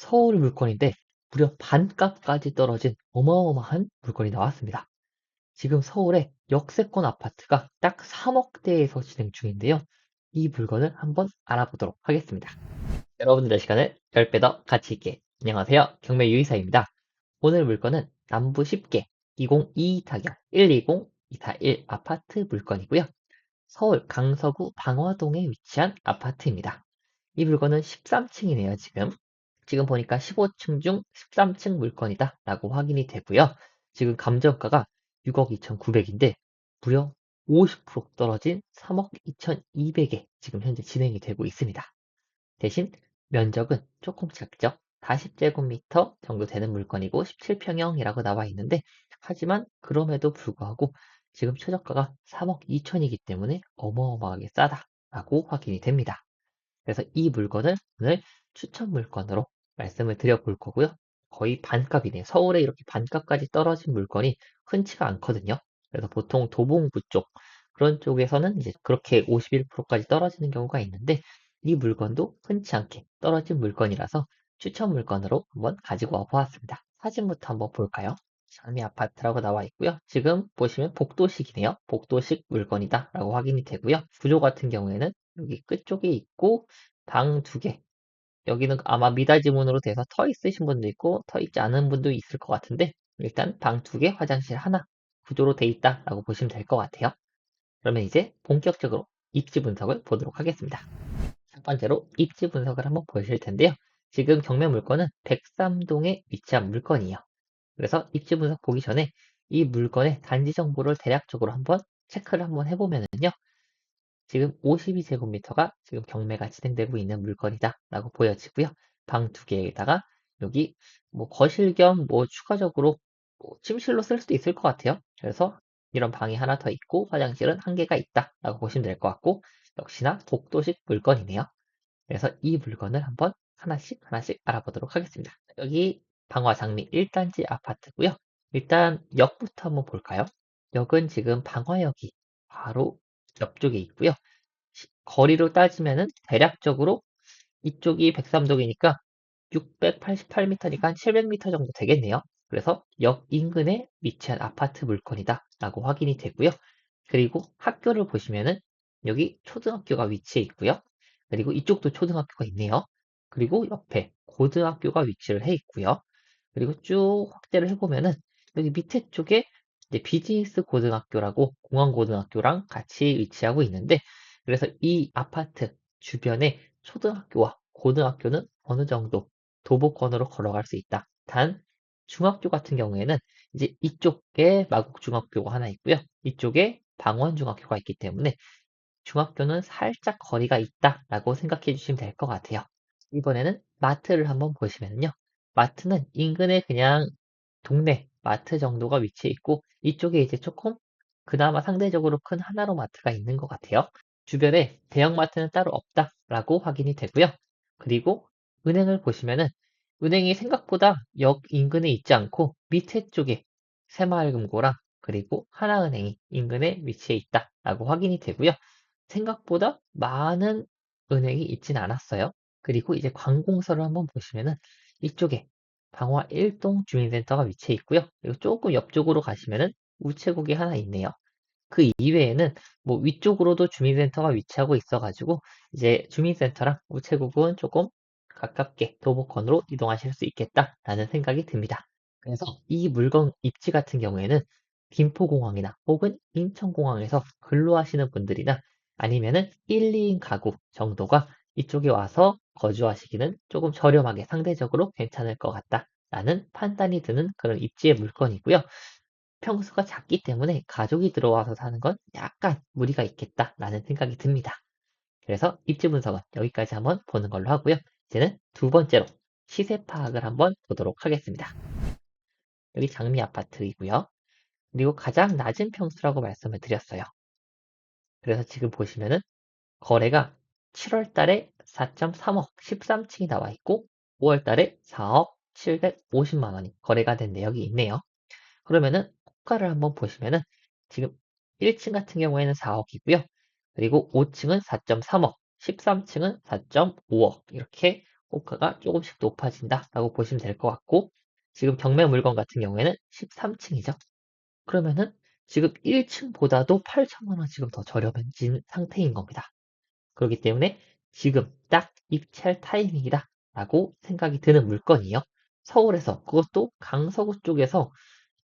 서울 물건인데 무려 반값까지 떨어진 어마어마한 물건이 나왔습니다. 지금 서울에 역세권 아파트가 딱 3억대에서 진행 중인데요. 이 물건을 한번 알아보도록 하겠습니다. 여러분들의 시간을 10배 더 가치 있게. 안녕하세요. 경매 유이사입니다. 오늘 물건은 남부 10개 2022 타경 120-241 아파트 물건이고요. 서울 강서구 방화동에 위치한 아파트입니다. 이 물건은 13층이네요, 지금. 지금 보니까 15층 중 13층 물건이다 라고 확인이 되고요. 지금 감정가가 6억 2,900인데 무려 50% 떨어진 3억 2,200에 지금 현재 진행이 되고 있습니다. 대신 면적은 조금 작죠. 40제곱미터 정도 되는 물건이고 17평형이라고 나와 있는데 하지만 그럼에도 불구하고 지금 최저가가 3억 2천이기 때문에 어마어마하게 싸다라고 확인이 됩니다. 그래서 이 물건을 오늘 추천 물건으로 말씀을 드려볼 거고요. 거의 반값이네요. 서울에 이렇게 반값까지 떨어진 물건이 흔치가 않거든요. 그래서 보통 도봉구 쪽, 그런 쪽에서는 이제 그렇게 51%까지 떨어지는 경우가 있는데 이 물건도 흔치 않게 떨어진 물건이라서 추천 물건으로 한번 가지고 와 보았습니다. 사진부터 한번 볼까요? 장미 아파트라고 나와 있고요. 지금 보시면 복도식이네요. 복도식 물건이다 라고 확인이 되고요. 구조 같은 경우에는 여기 끝쪽에 있고 방 2개. 여기는 아마 미닫이 문으로 돼서 터 있으신 분도 있고 터 있지 않은 분도 있을 것 같은데 일단 방 2개, 화장실 하나 구조로 돼 있다라고 보시면 될 것 같아요. 그러면 이제 본격적으로 입지 분석을 보도록 하겠습니다. 첫 번째로 입지 분석을 한번 보실 텐데요. 지금 경매 물건은 103동에 위치한 물건이에요. 그래서 입지 분석 보기 전에 이 물건의 단지 정보를 대략적으로 한번 체크를 한번 해보면은요. 지금 52제곱미터가 지금 경매가 진행되고 있는 물건이다 라고 보여지고요. 방 2개에다가 여기 뭐 거실 겸 뭐 추가적으로 뭐 침실로 쓸 수도 있을 것 같아요. 그래서 이런 방이 하나 더 있고 화장실은 1개가 있다 라고 보시면 될 것 같고 역시나 복도식 물건이네요. 그래서 이 물건을 한번 하나씩 하나씩 알아보도록 하겠습니다. 여기 방화장미 1단지 아파트고요. 일단 역부터 한번 볼까요? 역은 지금 방화역이 바로 옆쪽에 있고요. 거리로 따지면은 대략적으로 이쪽이 103동이니까 688m니까 한 700m 정도 되겠네요. 그래서 역 인근에 위치한 아파트 물건이다 라고 확인이 되고요. 그리고 학교를 보시면은 여기 초등학교가 위치해 있고요. 그리고 이쪽도 초등학교가 있네요. 그리고 옆에 고등학교가 위치를 해 있고요. 그리고 쭉 확대를 해보면은 여기 밑에 쪽에 이제 비즈니스 고등학교라고 공항고등학교랑 같이 위치하고 있는데 그래서 이 아파트 주변에 초등학교와 고등학교는 어느 정도 도보권으로 걸어갈 수 있다. 단 중학교 같은 경우에는 이제 이쪽에 마곡중학교가 하나 있고요. 이쪽에 방원중학교가 있기 때문에 중학교는 살짝 거리가 있다라고 생각해 주시면 될 것 같아요. 이번에는 마트를 한번 보시면요. 마트는 인근에 그냥 동네 마트 정도가 위치해 있고 이쪽에 이제 조금 그나마 상대적으로 큰 하나로 마트가 있는 것 같아요. 주변에 대형마트는 따로 없다라고 확인이 되고요. 그리고 은행을 보시면은 은행이 생각보다 역 인근에 있지 않고 밑에 쪽에 새마을금고랑 그리고 하나은행이 인근에 위치해 있다라고 확인이 되고요. 생각보다 많은 은행이 있진 않았어요. 그리고 이제 관공서를 한번 보시면은 이쪽에 방화 1동 주민센터가 위치해 있고요. 그리고 조금 옆쪽으로 가시면은 우체국이 하나 있네요. 그 이외에는 뭐 위쪽으로도 주민센터가 위치하고 있어가지고 이제 주민센터랑 우체국은 조금 가깝게 도보권으로 이동하실 수 있겠다라는 생각이 듭니다. 그래서 이 물건 입지 같은 경우에는 김포공항이나 혹은 인천공항에서 근로하시는 분들이나 아니면은 1, 2인 가구 정도가 이쪽에 와서 거주하시기는 조금 저렴하게 상대적으로 괜찮을 것 같다라는 판단이 드는 그런 입지의 물건이고요. 평수가 작기 때문에 가족이 들어와서 사는 건 약간 무리가 있겠다라는 생각이 듭니다. 그래서 입지 분석은 여기까지 한번 보는 걸로 하고요. 이제는 두 번째로 시세 파악을 한번 보도록 하겠습니다. 여기 장미 아파트이고요. 그리고 가장 낮은 평수라고 말씀을 드렸어요. 그래서 지금 보시면은 거래가 7월 달에 4.3억 13층이 나와 있고 5월 달에 4억 750만 원이 거래가 된 내역이 있네요. 그러면은 호가를 한번 보시면은 지금 1층 같은 경우에는 4억이고요. 그리고 5층은 4.3억, 13층은 4.5억 이렇게 호가가 조금씩 높아진다라고 보시면 될 것 같고 지금 경매 물건 같은 경우에는 13층이죠. 그러면은 지금 1층보다도 8천만 원 지금 더 저렴해진 상태인 겁니다. 그렇기 때문에 지금 딱 입찰 타이밍이다라고 생각이 드는 물건이에요. 서울에서 그것도 강서구 쪽에서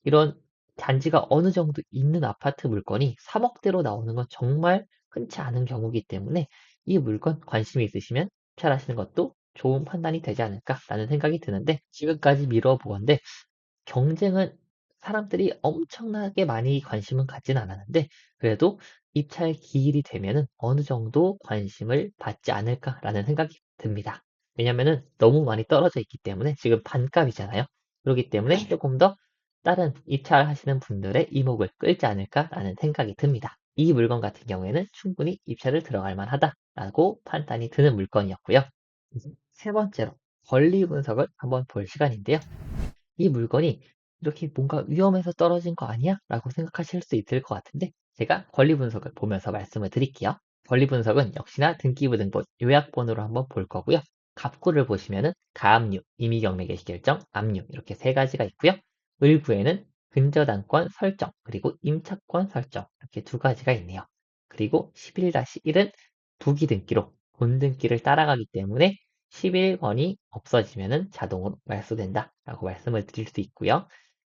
이런 단지가 어느 정도 있는 아파트 물건이 3억대로 나오는 건 정말 흔치 않은 경우이기 때문에 이 물건 관심이 있으시면 입찰하시는 것도 좋은 판단이 되지 않을까라는 생각이 드는데 지금까지 미뤄보건대 경쟁은 사람들이 엄청나게 많이 관심은 갖진 않았는데 그래도 입찰 기일이 되면은 어느 정도 관심을 받지 않을까라는 생각이 듭니다. 왜냐면은 너무 많이 떨어져 있기 때문에 지금 반값이잖아요. 그렇기 때문에 조금 더 다른 입찰하시는 분들의 이목을 끌지 않을까라는 생각이 듭니다. 이 물건 같은 경우에는 충분히 입찰을 들어갈 만하다라고 판단이 드는 물건이었고요. 이제 세 번째로 권리 분석을 한번 볼 시간인데요. 이 물건이 이렇게 뭔가 위험해서 떨어진 거 아니야? 라고 생각하실 수 있을 것 같은데 제가 권리 분석을 보면서 말씀을 드릴게요. 권리 분석은 역시나 등기부 등본, 요약본으로 한번 볼 거고요. 갑구를 보시면은 가압류, 임의경매 개시 결정, 압류 이렇게 세 가지가 있고요. 을구에는 근저당권 설정, 그리고 임차권 설정 이렇게 두 가지가 있네요. 그리고 11-1은 부기등기로 본등기를 따라가기 때문에 11권이 없어지면 자동으로 말소된다라고 말씀을 드릴 수 있고요.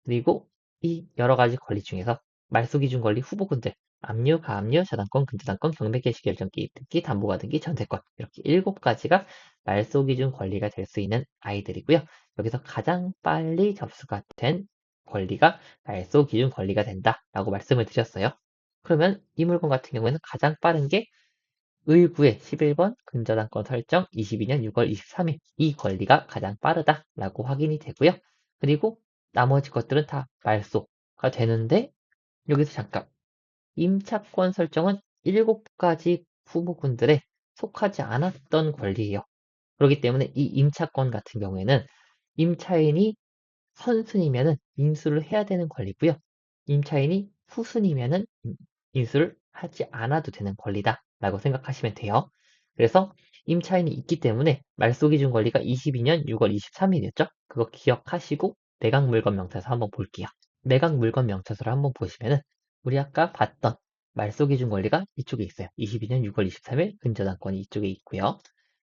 그리고 이 여러 가지 권리 중에서 말소기준 권리 후보군들, 압류, 가압류, 저당권, 근저당권, 경매 개시 결정기, 등기, 담보받은기, 전세권 이렇게 7가지가 말소기준 권리가 될 수 있는 아이들이고요. 여기서 가장 빨리 접수가 된 권리가 말소기준 권리가 된다라고 말씀을 드렸어요. 그러면 이 물건 같은 경우에는 가장 빠른 게 의구의 11번 근저당권 설정 22년 6월 23일 이 권리가 가장 빠르다라고 확인이 되고요. 그리고 나머지 것들은 다 말소가 되는데 여기서 잠깐 임차권 설정은 7가지 후보군들에 속하지 않았던 권리예요. 그렇기 때문에 이 임차권 같은 경우에는 임차인이 선순위면은 인수를 해야 되는 권리고요. 임차인이 후순위면은 인수를 하지 않아도 되는 권리다라고 생각하시면 돼요. 그래서 임차인이 있기 때문에 말소기준 권리가 22년 6월 23일이었죠? 그거 기억하시고 매각 물건 명차서 한번 볼게요. 매각 물건 명차서를 한번 보시면은 우리 아까 봤던 말소기준 권리가 이쪽에 있어요. 22년 6월 23일 근저당권이 이쪽에 있고요.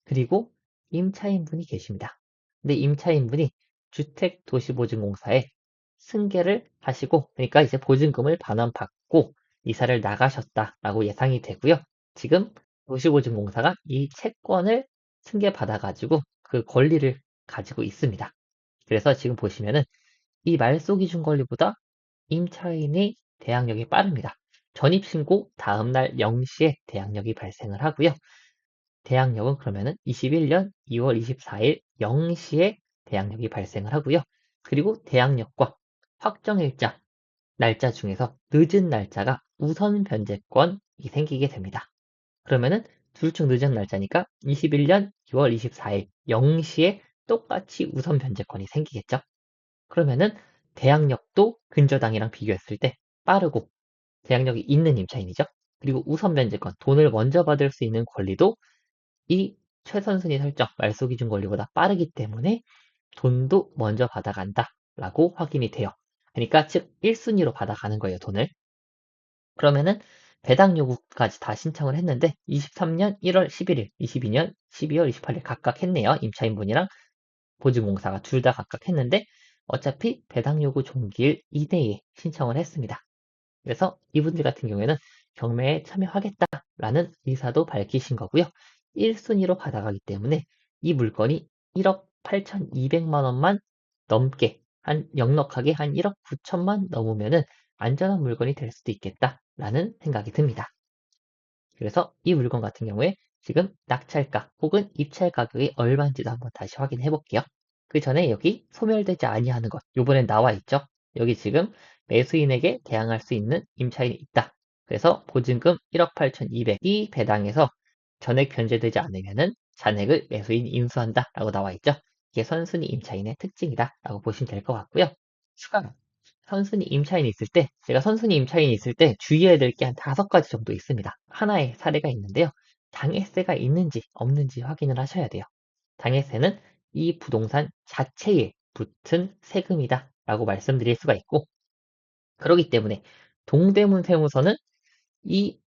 그리고 임차인분이 계십니다. 근데 임차인분이 주택도시보증공사에 승계를 하시고 그러니까 이제 보증금을 반환받고 이사를 나가셨다라고 예상이 되고요. 지금 도시보증공사가 이 채권을 승계받아가지고 그 권리를 가지고 있습니다. 그래서 지금 보시면은 이 말소기준 권리보다 임차인의 대항력이 빠릅니다. 전입신고 다음날 0시에 대항력이 발생을 하고요. 대항력은 그러면은 21년 2월 24일 0시에 대항력이 발생을 하고요. 그리고 대항력과 확정일자, 날짜 중에서 늦은 날짜가 우선 변제권이 생기게 됩니다. 그러면은 둘 중 늦은 날짜니까 21년 2월 24일 0시에 똑같이 우선 변제권이 생기겠죠. 그러면은 대항력도 근저당이랑 비교했을 때 빠르고 대항력이 있는 임차인이죠. 그리고 우선 변제권, 돈을 먼저 받을 수 있는 권리도 이 최선순위 설정, 말소기준 권리보다 빠르기 때문에 돈도 먼저 받아간다라고 확인이 돼요. 그러니까 즉 1순위로 받아가는 거예요, 돈을. 그러면은 배당 요구까지 다 신청을 했는데 23년 1월 11일, 22년 12월 28일 각각 했네요. 임차인분이랑 보증공사가 둘 다 각각 했는데 어차피 배당 요구 종기일 이내에 신청을 했습니다. 그래서 이분들 같은 경우에는 경매에 참여하겠다라는 의사도 밝히신 거고요. 1순위로 받아가기 때문에 이 물건이 1억 8,200만 원만 넘게 넉넉하게 한 1억 9천만 넘으면은 안전한 물건이 될 수도 있겠다라는 생각이 듭니다. 그래서 이 물건 같은 경우에 지금 낙찰가 혹은 입찰 가격이 얼마인지도 한번 다시 확인해 볼게요. 그 전에 여기 소멸되지 아니하는 것 요번엔 나와 있죠. 여기 지금 매수인에게 대항할 수 있는 임차인이 있다. 그래서 보증금 1억 8,200이 배당해서 전액 변제되지 않으면은 잔액을 매수인이 인수한다 라고 나와 있죠. 이게 선순위 임차인의 특징이다 라고 보시면 될 것 같고요. 추가로 선순위 임차인이 있을 때, 제가 선순위 임차인이 있을 때 주의해야 될 게 한 5가지 정도 있습니다. 하나의 사례가 있는데요. 장애세가 있는지 없는지 확인을 하셔야 돼요. 당해세는 이 부동산 자체에 붙은 세금이다라고 말씀드릴 수가 있고, 그렇기 때문에 동대문 세무서는 이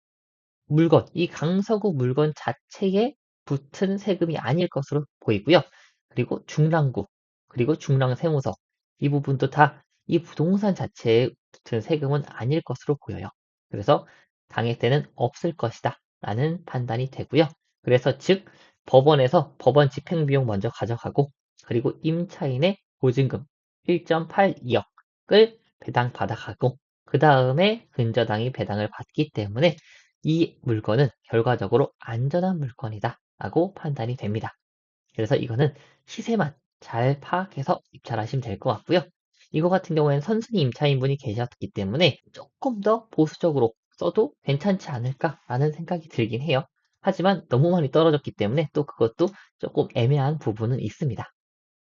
물건, 이 강서구 물건 자체에 붙은 세금이 아닐 것으로 보이고요. 그리고 중랑구, 그리고 중랑세무서, 이 부분도 다 이 부동산 자체에 붙은 세금은 아닐 것으로 보여요. 그래서 당해세는 없을 것이다 라는 판단이 되고요. 그래서 즉 법원에서 법원 집행비용 먼저 가져가고, 그리고 임차인의 보증금 1.82억을 배당받아가고, 그 다음에 근저당이 배당을 받기 때문에 이 물건은 결과적으로 안전한 물건이다 라고 판단이 됩니다. 그래서 이거는 시세만 잘 파악해서 입찰하시면 될 것 같고요. 이거 같은 경우에는 선순위 임차인분이 계셨기 때문에 조금 더 보수적으로 써도 괜찮지 않을까라는 생각이 들긴 해요. 하지만 너무 많이 떨어졌기 때문에 또 그것도 조금 애매한 부분은 있습니다.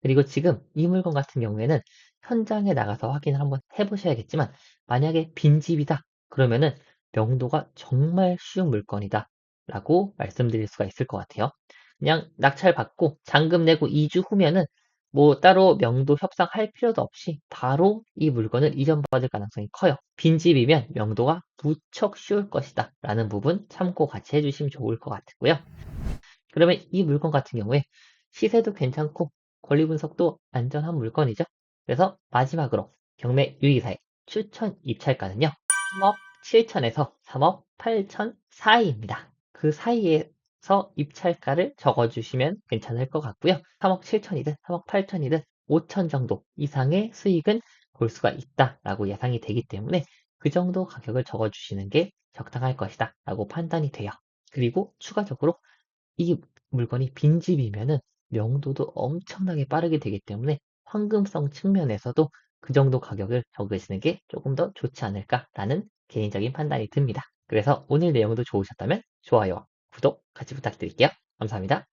그리고 지금 이 물건 같은 경우에는 현장에 나가서 확인을 한번 해보셔야겠지만, 만약에 빈집이다 그러면은 명도가 정말 쉬운 물건이다 라고 말씀드릴 수가 있을 것 같아요. 그냥 낙찰 받고 잔금 내고 2주 후면은 뭐 따로 명도 협상할 필요도 없이 바로 이 물건을 이전받을 가능성이 커요. 빈집이면 명도가 무척 쉬울 것이다 라는 부분 참고 같이 해주시면 좋을 것 같고요. 그러면 이 물건 같은 경우에 시세도 괜찮고 권리 분석도 안전한 물건이죠. 그래서 마지막으로 경매 유의사의 추천 입찰가는요. 3억 7천에서 3억 8천 사이입니다. 그 사이에서 입찰가를 적어주시면 괜찮을 것 같고요. 3억 7천이든 3억 8천이든 5천 정도 이상의 수익은 볼 수가 있다라고 예상이 되기 때문에 그 정도 가격을 적어주시는 게 적당할 것이다 라고 판단이 돼요. 그리고 추가적으로 이 물건이 빈집이면은 명도도 엄청나게 빠르게 되기 때문에 황금성 측면에서도 그 정도 가격을 적으시는 게 조금 더 좋지 않을까라는 개인적인 판단이 듭니다. 그래서 오늘 내용도 좋으셨다면 좋아요와 구독 같이 부탁드릴게요. 감사합니다.